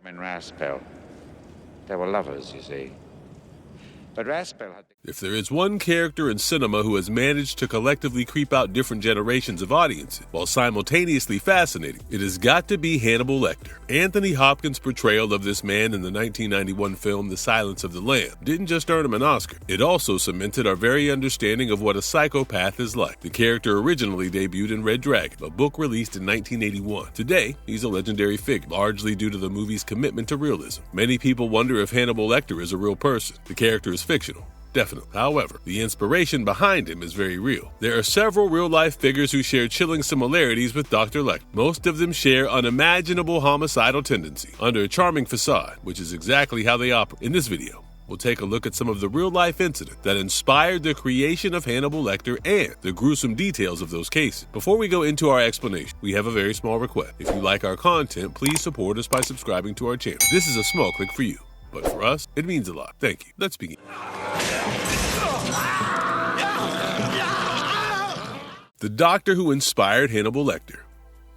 In Raspel, they were lovers, you see. But Raspel had... If there is one character in cinema who has managed to collectively creep out different generations of audiences while simultaneously fascinating, it has got to be Hannibal Lecter. Anthony Hopkins' portrayal of this man in the 1991 film The Silence of the Lamb didn't just earn him an Oscar, it also cemented our very understanding of what a psychopath is like. The character originally debuted in Red Dragon, a book released in 1981. Today, he's a legendary figure, largely due to the movie's commitment to realism. Many people wonder if Hannibal Lecter is a real person. The character is fictional. Definitely. However, the inspiration behind him is very real. There are several real-life figures who share chilling similarities with Dr. Lecter. Most of them share unimaginable homicidal tendencies under a charming facade, which is exactly how they operate. In this video, we'll take a look at some of the real-life incidents that inspired the creation of Hannibal Lecter and the gruesome details of those cases. Before we go into our explanation, we have a very small request. If you like our content, please support us by subscribing to our channel. This is a small click for you, but for us, it means a lot. Thank you. Let's begin. The doctor who inspired Hannibal Lecter.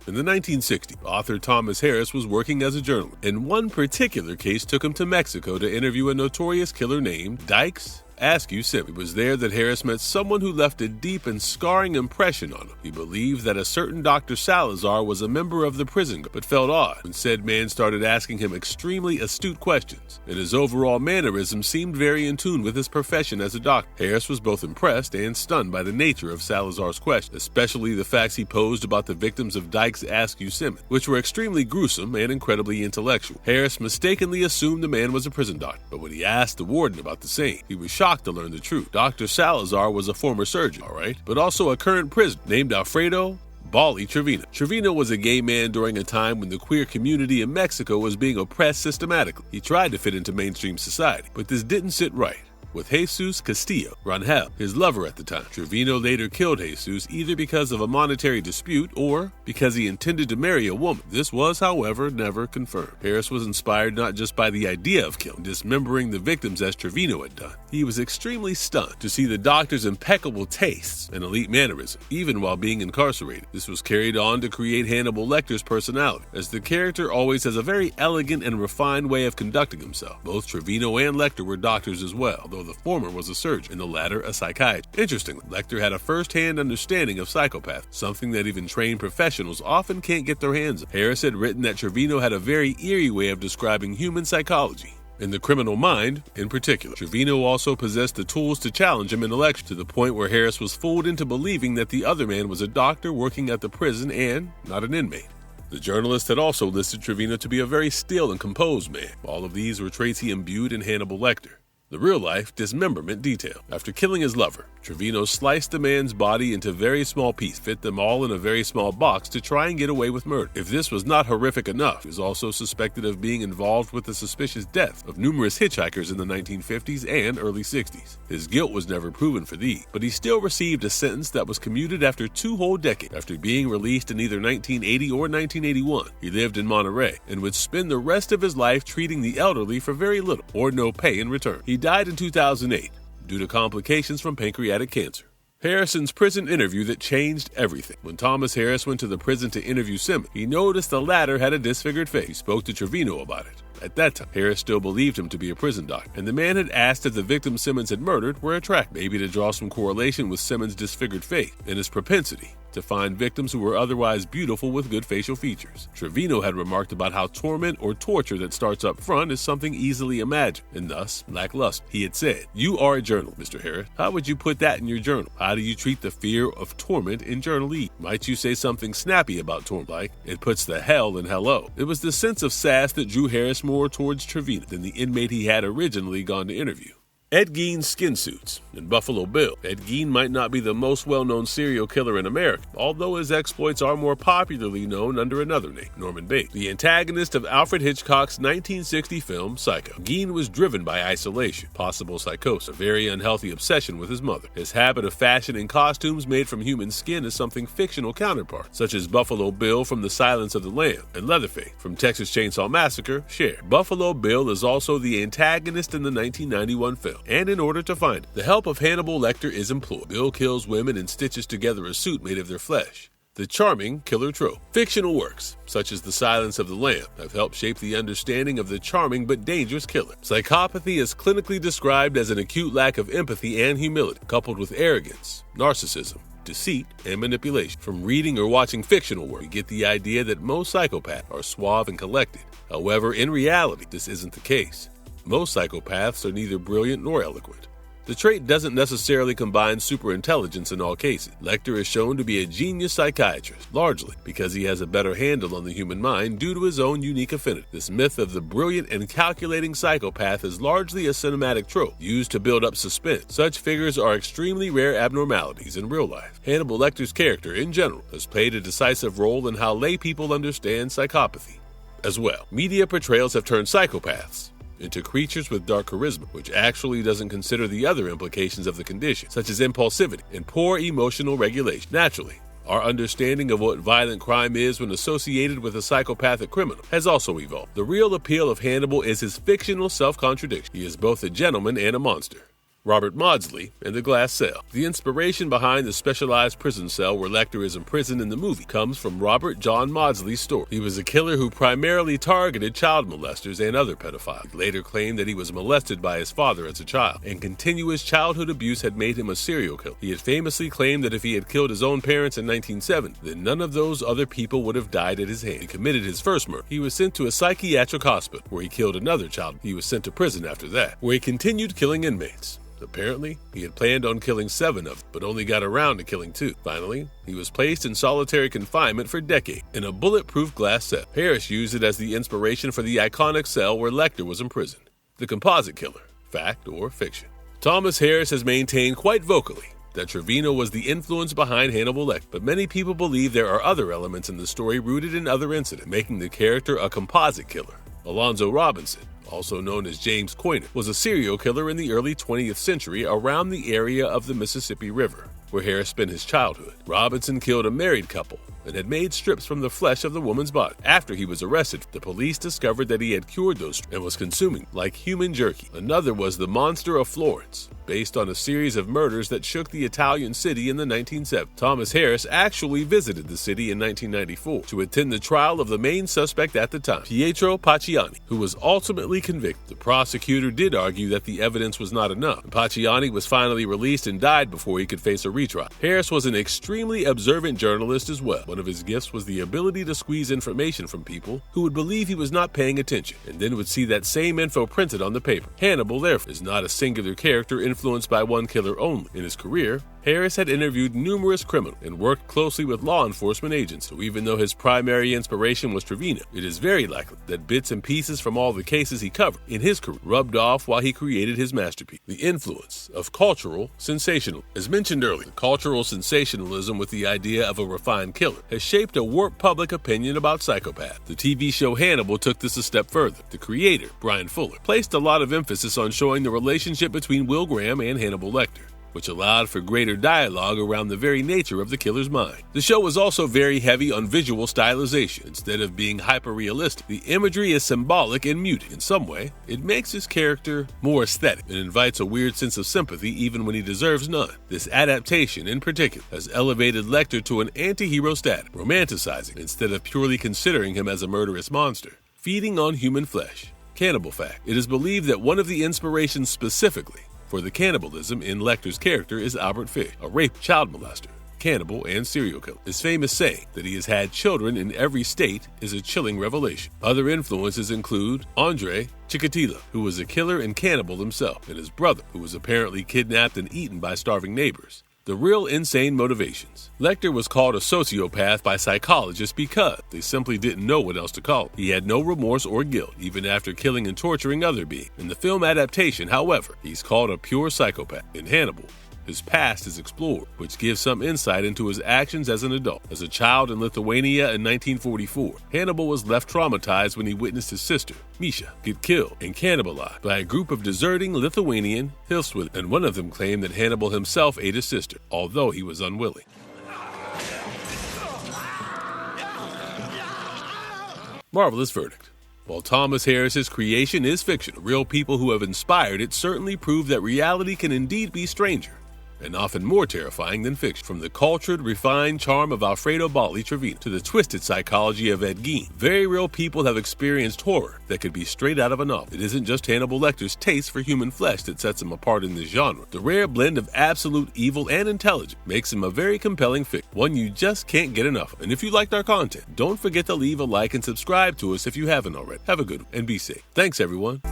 In the 1960s, author Thomas Harris was working as a journalist, and one particular case took him to Mexico to interview a notorious killer named Dykes Askew Sim. It was there that Harris met someone who left a deep and scarring impression on him. He believed that a certain Dr. Salazar was a member of the prison, but felt odd when said man started asking him extremely astute questions, and his overall mannerism seemed very in tune with his profession as a doctor. Harris was both impressed and stunned by the nature of Salazar's questions, especially the facts he posed about the victims of Dykes Askew Sim, which were extremely gruesome and incredibly intellectual. Harris mistakenly assumed the man was a prison doctor, but when he asked the warden about the same, he was shocked to learn the truth. Dr. Salazar was a former surgeon, alright, but also a current prisoner named Alfredo Bali Trevino. Trevino was a gay man during a time when the queer community in Mexico was being oppressed systematically. He tried to fit into mainstream society, but this didn't sit right with Jesus Castillo Rangel, his lover at the time. Trevino later killed Jesus either because of a monetary dispute or because he intended to marry a woman. This was, however, never confirmed. Harris was inspired not just by the idea of killing, dismembering the victims as Trevino had done. He was extremely stunned to see the doctor's impeccable tastes and elite mannerism, even while being incarcerated. This was carried on to create Hannibal Lecter's personality, as the character always has a very elegant and refined way of conducting himself. Both Trevino and Lecter were doctors as well, though the former was a surgeon and the latter a psychiatrist. Interestingly, Lecter had a first-hand understanding of psychopaths, something that even trained professionals often can't get their hands on. Harris had written that Trevino had a very eerie way of describing human psychology, and the criminal mind in particular. Trevino also possessed the tools to challenge him intellectually, to the point where Harris was fooled into believing that the other man was a doctor working at the prison and not an inmate. The journalist had also listed Trevino to be a very still and composed man. All of these were traits he imbued in Hannibal Lecter. The real-life dismemberment detail. After killing his lover, Trevino sliced the man's body into very small pieces, fit them all in a very small box to try and get away with murder. If this was not horrific enough, he was also suspected of being involved with the suspicious death of numerous hitchhikers in the 1950s and early 60s. His guilt was never proven for these, but he still received a sentence that was commuted after 2 whole decades. After being released in either 1980 or 1981, he lived in Monterey and would spend the rest of his life treating the elderly for very little or no pay in return. He died in 2008 due to complications from pancreatic cancer. Harrison's prison interview that changed everything. When Thomas Harris went to the prison to interview Simmons, he noticed the latter had a disfigured face. He spoke to Trevino about it. At that time, Harris still believed him to be a prison doctor, and the man had asked if the victims Simmons had murdered were attractive, maybe to draw some correlation with Simmons' disfigured face and his propensity to find victims who were otherwise beautiful with good facial features. Trevino had remarked about how torment or torture that starts up front is something easily imagined, and thus lackluster. He had said, "You are a journalist, Mr. Harris. How would you put that in your journal? How do you treat the fear of torment in journalism? Might you say something snappy about torment, like, it puts the hell in hello?" It was the sense of sass that drew Harris more towards Trevino than the inmate he had originally gone to interview. Ed Gein's skin suits and Buffalo Bill. Ed Gein might not be the most well-known serial killer in America, although his exploits are more popularly known under another name, Norman Bates, the antagonist of Alfred Hitchcock's 1960 film Psycho. Gein was driven by isolation, possible psychosis, a very unhealthy obsession with his mother. His habit of fashioning costumes made from human skin is something fictional counterparts, such as Buffalo Bill from The Silence of the Lamb and Leatherface from Texas Chainsaw Massacre, share. Buffalo Bill is also the antagonist in the 1991 film, and in order to find it, the help of Hannibal Lecter is employed. Bill kills women and stitches together a suit made of their flesh. The charming killer trope. Fictional works, such as The Silence of the Lamb, have helped shape the understanding of the charming but dangerous killer. Psychopathy is clinically described as an acute lack of empathy and humility, coupled with arrogance, narcissism, deceit, and manipulation. From reading or watching fictional work, we get the idea that most psychopaths are suave and collected. However, in reality, this isn't the case. Most psychopaths are neither brilliant nor eloquent. The trait doesn't necessarily combine superintelligence in all cases. Lecter is shown to be a genius psychiatrist, largely because he has a better handle on the human mind due to his own unique affinity. This myth of the brilliant and calculating psychopath is largely a cinematic trope used to build up suspense. Such figures are extremely rare abnormalities in real life. Hannibal Lecter's character, in general, has played a decisive role in how lay people understand psychopathy. As well, media portrayals have turned psychopaths into creatures with dark charisma, which actually doesn't consider the other implications of the condition, such as impulsivity and poor emotional regulation. Naturally, our understanding of what violent crime is when associated with a psychopathic criminal has also evolved. The real appeal of Hannibal is his fictional self-contradiction. He is both a gentleman and a monster. Robert Maudsley and the Glass Cell. The inspiration behind the specialized prison cell where Lecter is imprisoned in the movie comes from Robert John Maudsley's story. He was a killer who primarily targeted child molesters and other pedophiles. He later claimed that he was molested by his father as a child, and continuous childhood abuse had made him a serial killer. He had famously claimed that if he had killed his own parents in 1970, then none of those other people would have died at his hand. He committed his first murder. He was sent to a psychiatric hospital where he killed another child. He was sent to prison after that, where he continued killing inmates. Apparently, he had planned on killing 7 of them, but only got around to killing 2. Finally, he was placed in solitary confinement for decades in a bulletproof glass cell. Harris used it as the inspiration for the iconic cell where Lecter was imprisoned. The composite killer, fact or fiction. Thomas Harris has maintained quite vocally that Trevino was the influence behind Hannibal Lecter, but many people believe there are other elements in the story rooted in other incidents, making the character a composite killer. Alonzo Robinson, also known as James Coyner, was a serial killer in the early 20th century around the area of the Mississippi River, where Harris spent his childhood. Robinson killed a married couple and had made strips from the flesh of the woman's body. After he was arrested, the police discovered that he had cured those strips and was consuming like human jerky. Another was the Monster of Florence, based on a series of murders that shook the Italian city in the 1970s. Thomas Harris actually visited the city in 1994 to attend the trial of the main suspect at the time, Pietro Pacciani, who was ultimately convicted. The prosecutor did argue that the evidence was not enough, and Pacciani was finally released and died before he could face a retrial. Harris was an extremely observant journalist as well. One of his gifts was the ability to squeeze information from people who would believe he was not paying attention, and then would see that same info printed on the paper. Hannibal, therefore, is not a singular character influenced by one killer only. In his career, Harris had interviewed numerous criminals and worked closely with law enforcement agents, so even though his primary inspiration was Trevino, it is very likely that bits and pieces from all the cases he covered in his career rubbed off while he created his masterpiece. The influence of cultural sensationalism. As mentioned earlier, cultural sensationalism with the idea of a refined killer has shaped a warped public opinion about psychopaths. The TV show Hannibal took this a step further. The creator, Brian Fuller, placed a lot of emphasis on showing the relationship between Will Graham and Hannibal Lecter, which allowed for greater dialogue around the very nature of the killer's mind. The show was also very heavy on visual stylization. Instead of being hyper-realistic, the imagery is symbolic and muted. In some way, it makes his character more aesthetic and invites a weird sense of sympathy even when he deserves none. This adaptation, in particular, has elevated Lecter to an anti-hero status, romanticizing instead of purely considering him as a murderous monster. Feeding on human flesh. Cannibal fact. It is believed that one of the inspirations specifically for the cannibalism in Lecter's character is Albert Fish, a rape, child molester, cannibal, and serial killer. His famous saying that he has had children in every state is a chilling revelation. Other influences include Andre Chikatilo, who was a killer and cannibal himself, and his brother, who was apparently kidnapped and eaten by starving neighbors. The real insane motivations. Lecter was called a sociopath by psychologists because they simply didn't know what else to call him. He had no remorse or guilt, even after killing and torturing other beings. In the film adaptation, however, he's called a pure psychopath. In Hannibal, his past is explored, which gives some insight into his actions as an adult. As a child in Lithuania in 1944, Hannibal was left traumatized when he witnessed his sister, Misha, get killed and cannibalized by a group of deserting Lithuanian hillswithers, and one of them claimed that Hannibal himself ate his sister, although he was unwilling. Marvelous verdict. While Thomas Harris's creation is fiction, real people who have inspired it certainly prove that reality can indeed be stranger and often more terrifying than fiction. From the cultured, refined charm of Alfredo Botley Trevino to the twisted psychology of Ed Gein, very real people have experienced horror that could be straight out of a novel. It isn't just Hannibal Lecter's taste for human flesh that sets him apart in this genre. The rare blend of absolute evil and intelligence makes him a very compelling figure, one you just can't get enough of. And if you liked our content, don't forget to leave a like and subscribe to us if you haven't already. Have a good one and be safe. Thanks, everyone.